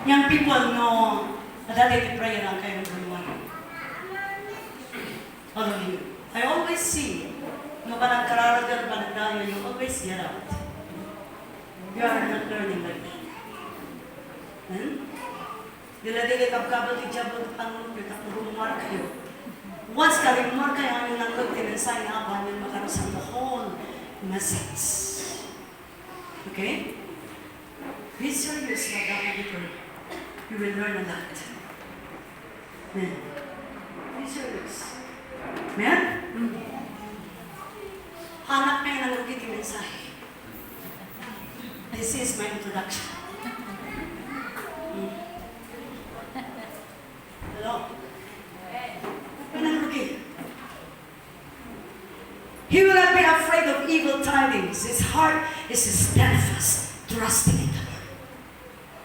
Young people know that they pray lang kayo ng buwan. Hallelujah. I always see, no ba nagkararagal ba nagdayo, you always get out. You are not learning like that. Dila-dili kabkabal di jabal ang kita rumar kayo. Once ka rumar kayo, ang yung nanglutin and sign up, ang yung makarasan the whole message. Okay? Be serious like that, you will learn a lot. Amen. Be serious. Amen? Hanap kayo ng lugiting mensahe. This is my introduction. Hello? He will not be afraid of evil tidings. His heart is steadfast, trusting in the Lord.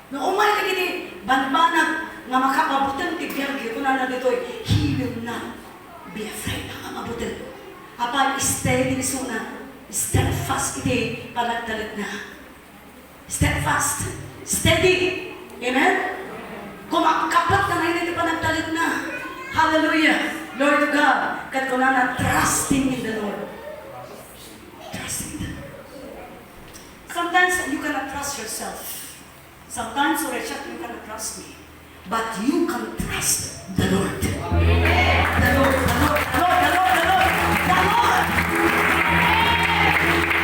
No umay ka gini, banbanag nga makapabutan tibiyang kito na dito, he will not be afraid na mabutan. Apan steady suna, steadfast iti panagdalit na. Steadfast, steady. Amen? Kung makapat na iti panagdalit na. Hallelujah. Lord God, kat kunana trusting in the Lord. Trusting in the Lord. Sometimes you cannot trust yourself. Sometimes, Richard, you cannot trust me. But you can trust the Lord. The Lord, the Lord, the Lord, the Lord, the Lord, the Lord.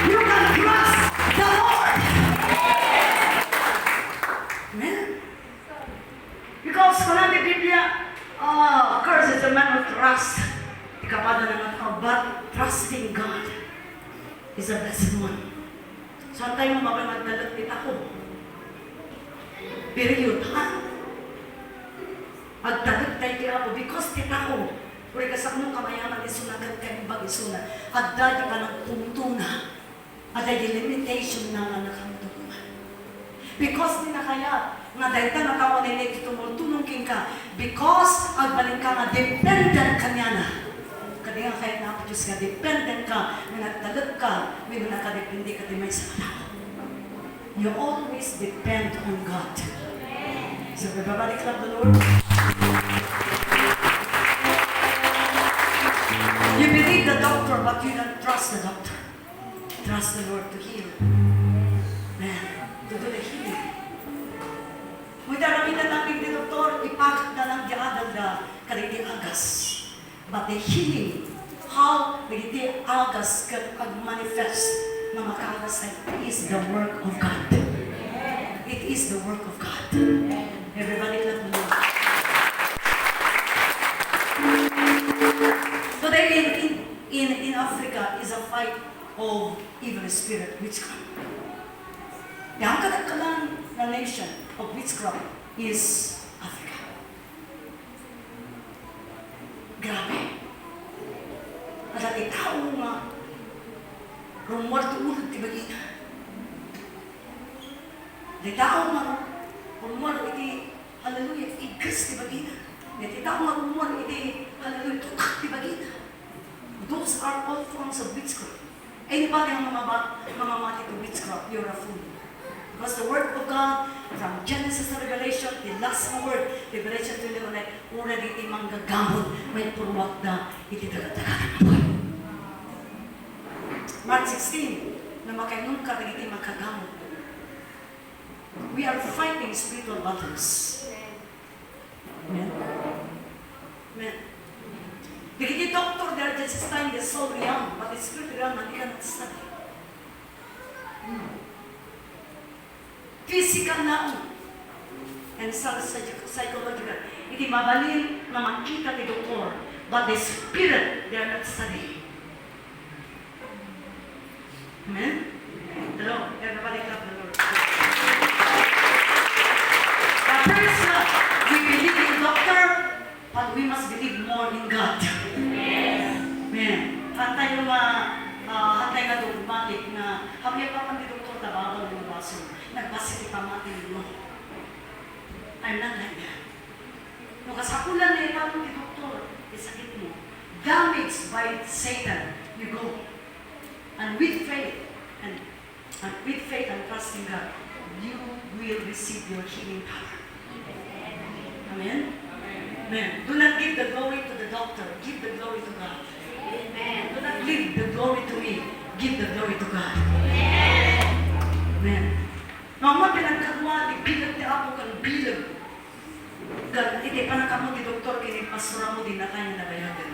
You can trust the Lord. Amen? Because kung ang Biblia, curse is the man of trust. Ikapada naman ako, but trusting God is a blessed one. So, ang tayo mababay magdalat din ako. Period, ha? Agdalat tayo din ako because kita ko. Kuri ka sa mong kamayaman, isunagan kayo bag isuna. Agdadi ka ng puntuna. At ay limitation na nga nakamutungan. Because di na kaya, nga dahil ta natawa na ito tumultunong ka. Because agbalin ka nga, dependent ka niya na. Kadi nga kaya na ako, Diyos ka, dependent ka, nga nagdalat ka, may nakadepende ka di may sa tao. You always depend on God. So, everybody clap the Lord. You believe the doctor, but you don't trust the doctor. Trust the Lord to heal. Man, to do the healing. Kung daramitan natin di doktor, ipakat na lang diadal na kaliti agas. But the healing, how kaliti agas mag-manifest na makagas is the work of God. It is the work of God. Everybody clap the Lord. Today in Africa is a fight of evil spirit, witchcraft. Ang kadagkalan na nation of witchcraft is Africa. Grabe. At ang itao nga, rumor tuulog tibagina. Ang itao nga, rumor iti, hallelujah, igas tibagina. Ang itao nga, rumor iti, hallelujah, tukak tibagina. Those are all forms of witchcraft. Anybody ang mamamati to witchcraft, you're a fool. Because the word of God, from Genesis to Revelation, the last word, Revelation 21, already iti manggagamon, may purwak na iti dagat-dagat ng buhay. Mark 16, na makainong ka na iti manggagamon. We are fighting spiritual battles. Amen? Amen. The doctor, they are just studying the soul realm, but the spirit realm, they cannot study. Physical na and psychological. Iti mabalin na makita ni doktor, but the spirit, they are not studying. Amen? Hello, everybody clap the Lord. But first, we believe in doctor, but we must believe more in God. Amen. Hantay nga dogmatic na habya pa man di doktor tabawal ng baso. Nagbasi ti pamatin mo. I'm not like that. No kasakulan na ipapon ti doktor, isakit mo. Damaged by Satan, you go. And with faith and trusting God, you will receive your healing power. Amen? Amen. Do not give the glory to the doctor. Give the glory to God. Amen. Do not give the glory to me. Give the glory to God. Amen. Mama, pinagkagawa, bilag ti Apo kang bilag. Iti panakamo ti doktor, kini pasura mo din na kanya nabayagan.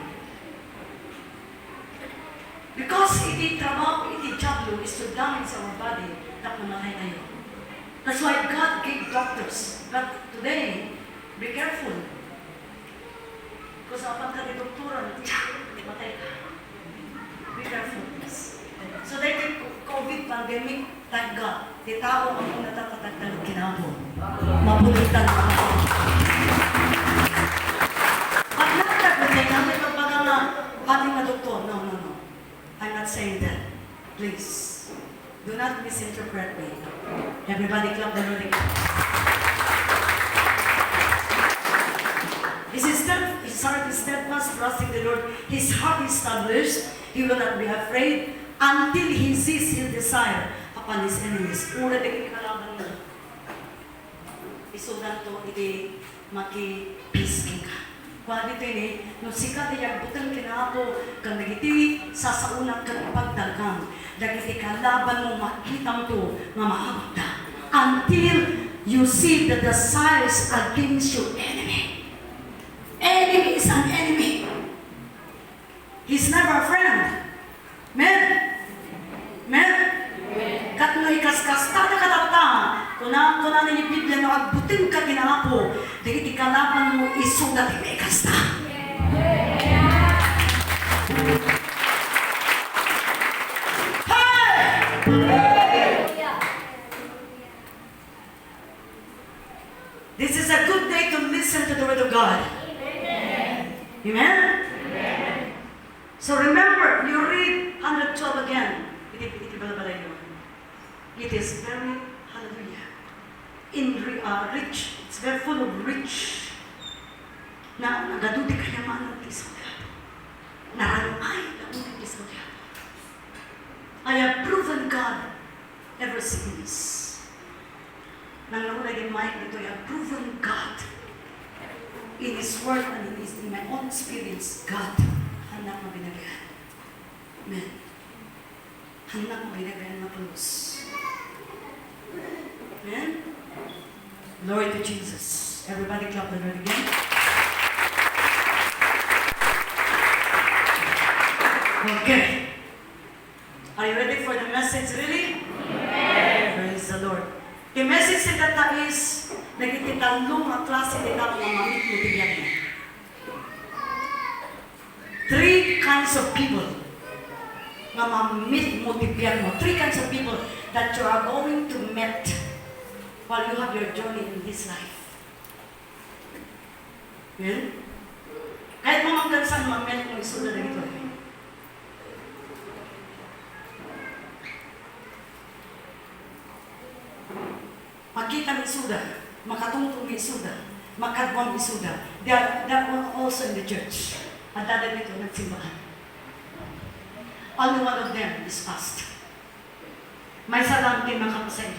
Because iti trabaho, iti job is to damage our body, tap namatay tayo. That's why God gave doctors. But today, be careful. Because kapag ka ni doktora, matay ka. Be careful, please. So dahil COVID pandemic, thank God, di tao ang mga natatagdag kinabo. Mabulitan ka. At nakatagdag namin kapag nga ating na doktor, no. I'm not saying that. Please, do not misinterpret me. Everybody clap the Lord again. His heart is steadfast, trusting the Lord. His heart is established. He will not be afraid until he sees his desire upon his enemies. Una din kalaban mo. Isudan to, iti maki-peace ka. Kung dito ini, nung sikat niya butang kinapo, kang nagiti sasaunang kang ipagdalgang, nagiti kalaban mo makita mo to, mamahawag na. Until you see the desires against your enemy. Enemy is an enemy. He's never a friend. Men. Kat nga ikaskasta na katapta, kuna ninyo Biblia na agbuting ka kinapo, dahil ikalaban mo isugat may kasta. This is a good day to listen to the word of God. Amen? So remember, you read 112 again. It is very, hallelujah, rich. It's very full of rich. Na nagaduti kayamanan kiso kaya. Naranay gaduti kiso kaya. I have proven God ever since. Nang naulay yung mic nito, I have proven God in His Word and in my own experience. God, hanap mo binagayan. Amen. Hanap mo binagayan na pulos. Amen? Glory to Jesus. Everybody clap the Lord again. Okay. Are you ready for the message, really? Yes. Praise the Lord. The message that is, nagititalong ang klase nila ng mamit mo bigyan mo. 3 kinds of people na mamit mo bigyan mo. 3 kinds of people that you are going to meet while you have your journey in this life. Well, kahit mga gansan mamit mo isulat na ito. Makita ni Suda, makatungtong ni Suda, makadwang ni Suda. They are also in the church. At dada nito nagsimbahan. Only one of them is past. May salang din makapasay.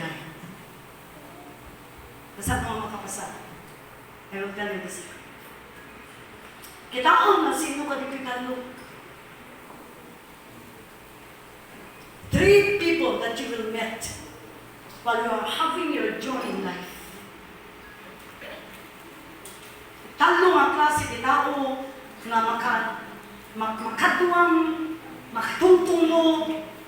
Basta mga makapasa. I will tell you this. Kita ko na sino ka dito italo. 3 people that you will meet while you are having your journey in life. Talong ang klase di tao na makatuwang, makatungtong mo,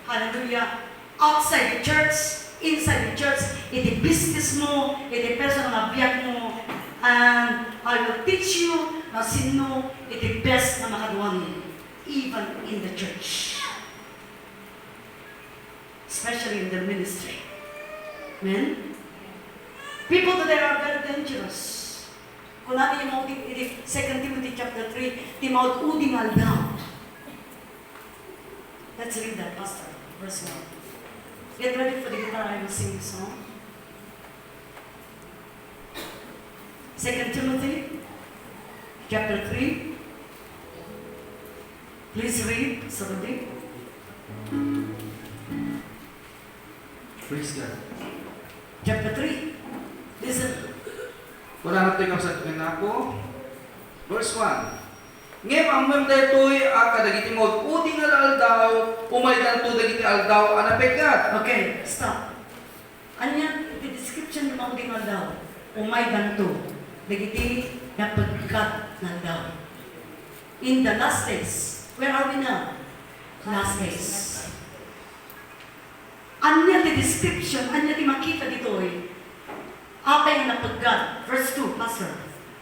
hallelujah, outside the church, inside the church, iti business mo, iti personal na biyag mo, and I will teach you na sino iti best na makaduwang even in the church. Especially in the ministry. Amen? People today are very dangerous. Kung natin yung 2 Timothy chapter 3, timaut udingal daw. Let's read that, Pastor. Verse 1. Get ready for the guitar, I will sing the song. 2 Timothy chapter 3. Please read, slowly. Praise God. Chapter 3. Listen. Wala na ito yung kapsatuin na ako. Verse 1. Ngayon ang mem daytoy kadagiti mo udi nga aldaw, umay danto dagiti aldaw anapegat. Okay, stop. Anya, the description ng mga dingal daw. Umay ganto. Dagiti napagkat ng daw. In the last days. Where are we now? Last days. Anya the description, anya di makita dito apay nga napagkat. Verse 2, Pastor.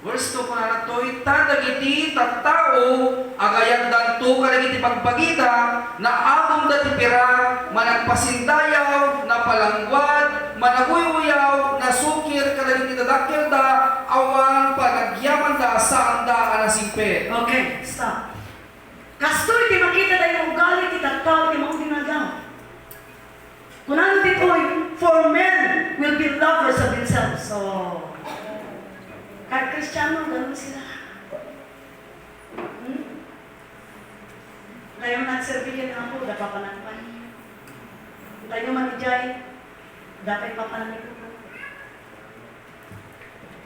Verse 2 ko na natoy, tadagiti tattao, agayan danto kadagiti pagpagita, na abong dati pira, managpasindayaw, napalangwad, managuyuyaw, nasukir kadagiti dadakil da, awan panagyaman da, saan da, anasimpe. Okay, stop. Kastoy di makita da yung ugali ti tattao ti mga dinagaw. Kung ano dito'y, for men will be lovers of themselves. So, kahit Kristiyano, ganun sila. Tayo nagserbihin ako, dapat panagpan. Tayo manijay, dapat papanagpan ko.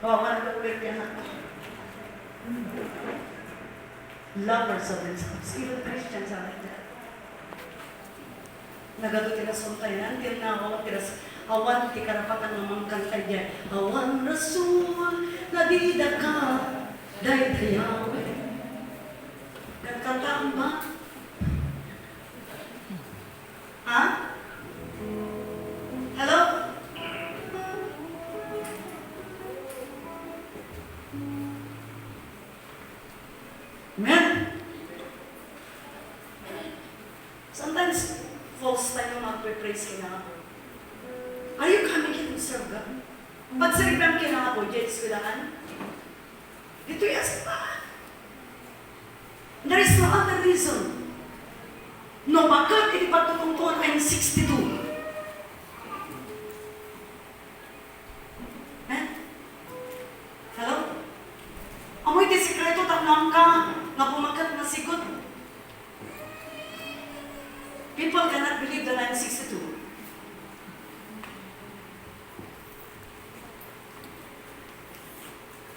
Wala ka ulit yan ako. Lovers of themselves. Even Christians are like that. Nagado tila suntayan, until na ako tiras awan ti karapatan ng mga kantay dyan. Awan rasul na di daka daydayaw. Kantaan ba? Ha? Hello? Amen? Sometimes, false tayo magpe-praise kinakabo. Are you coming here to serve God? Pag serve kinakabo, dyan eskwelahan? Dito yung asipahan. There is no other reason. No, bakit hindi pagtutungtuan I'm 62? Eh? Hello? Amoy di sikreto tanong ka nga pumagat na sigot. People cannot believe that I'm 62.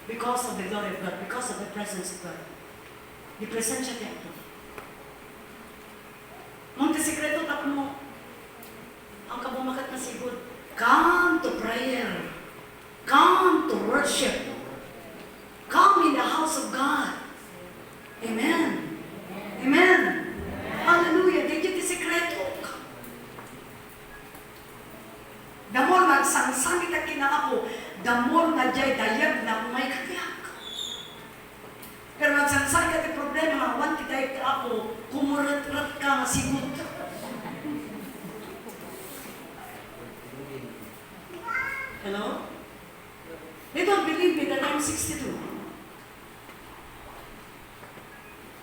Because of the glory of God, because of the presence of God. Di presensya niya ito. Nung di sikreto tapos mo, ang kabumakat na sigod, come to prayer. Come to worship. Come in the house of God. Amen. Amen. Hallelujah. Di di sikreto. Damor nagsangsangit at kinaako, damor na jay dayag na may katiyak. Pero nagsangsangit at problema, wan ti dayag ka ako, kumurat-rat ka nga sigut. Hello? They don't believe me that I'm 62.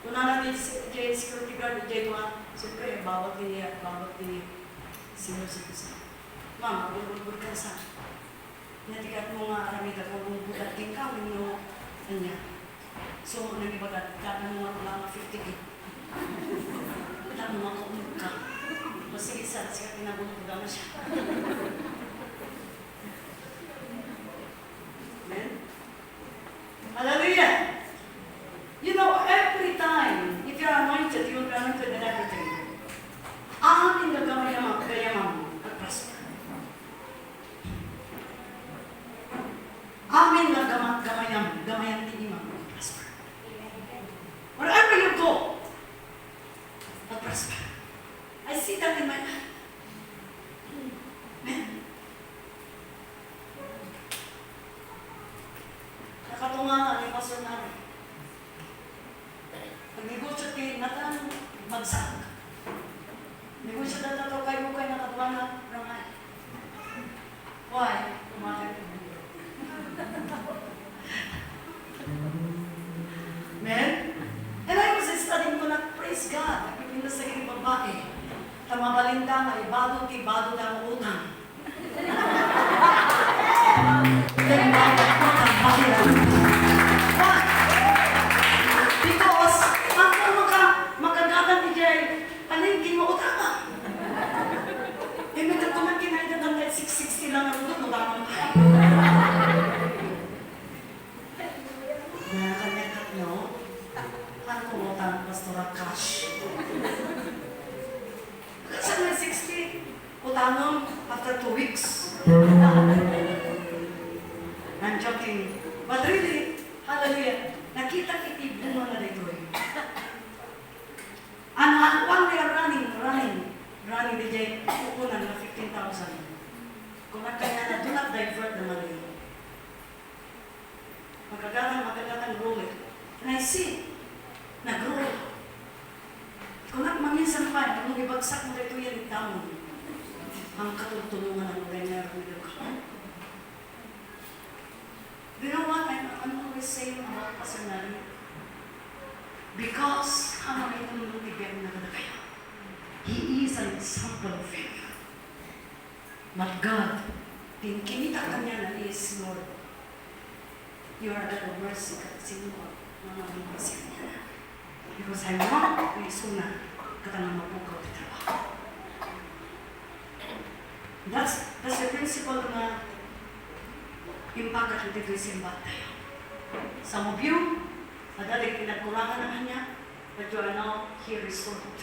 Kung natin jay security guard, jay mga, siyempre, bawat ni sino sa Mama, bulbul ka sa. Natikat mo nga aramida ko kung bulat din ka, no, kanya. So, nagibagat, kata mo nga 50 gig. Kata mo nga kaunod ka. O sige, sa siya pinabulbul na siya. Amen? Hallelujah! You know, every time, if you're anointed, you'll be anointed in everything. Amin gagawin kaya mo, at prosper. Amin na gamayan tingin mo, prosper. Wherever you go, prosper. I see that in my life. Amen. Nakatunga ni Pastor Nari. Pag-negosyo kayo, natang magsak. Negosyo na nato kayo mo kayo nakatuwa na ramay. Why? Kumakit. Amen? And I was studying ko na, praise God, nagpipinda sa inyong babae. Tamabalinda nga, ibado na ang utang. Why? Because, ako makagagan ni Jay, palingkin mo utang. Eh, may katuman kinahit na 660 lang ang utang, utang tayo. something. But really, hallelujah, nakita kiti bunga na dito eh. Ano, one we are running DJ, kukunan na 15,000. Kung nagkanya na, do not divert naman yun. Magagatang roll it. And I see, nag-roll. Kung nagmanginsan pa, kung ibagsak mo dito yan, tamon. Ang katutulungan ng ganyan with God. You know what I'm always saying about Pastor Nari? Because ano ay nulubigyan na kaya. He is an example of faith. But God, kinita kanya na is, Lord, you are God of mercy, kasi mo, mga mabasya niya. Because I want to isuna, katang mapukaw di trabaho. That's the principle na impact dito simba tayo. Some of you, madaling pinagkurangan na kanya, but you are now here restored.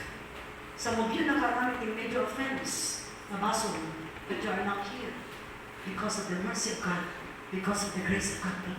Some of you nakarami in major offense, nabasol, but you are now here because of the mercy of God, because of the grace of God.